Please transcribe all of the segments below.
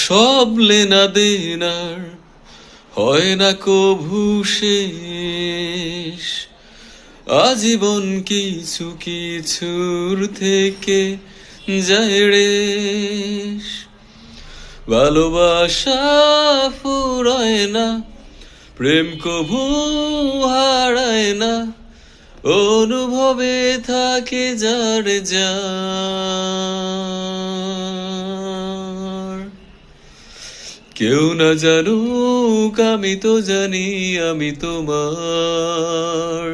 সব লেনা দেনার হয় না কভু শেষ, আজীবন কিছু কিছুর থেকে যায় রেশ। ভালোবাসা ফুরায় না, প্রেম কভু হারায় না, অনুভবে থাকে যার যার। কেউ না জানুক আমি তো জানি আমি তোমার,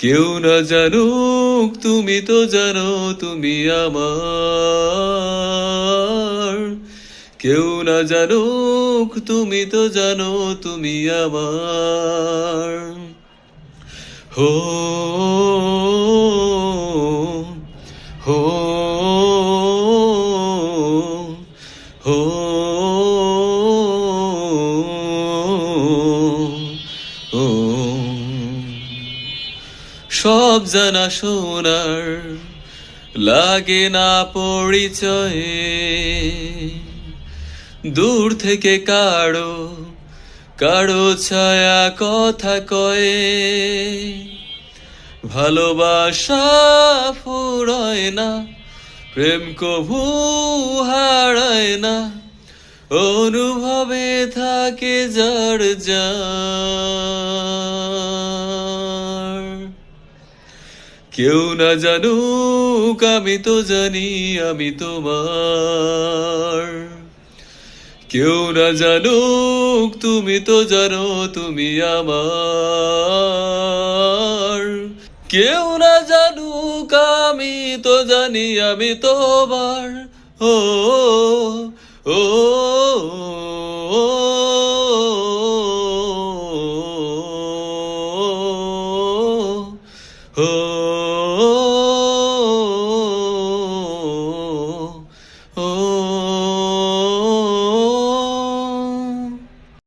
কেউ না জানুক তুমি তো জানো তুমি আমার, কেউ না জানুক তুমি তো জানো তুমি আমার। হো হো হো ও সব জানা শোনার লাগে না পরিচয়ে, দূর থেকে কারো কারো ছায়া কথা কয়ে। ভালোবাসা ফুরায় না, প্রেম কভু হারায় না, অনুভবে থাকে যার যার। কেউ না জানুক আমি তো জানি আমি তোমার, কেউ না জানুক তুমি তো জানো তুমি আমার, কেউ না জানুক আমি তো জানি আমি তোমার। ও ও ও ও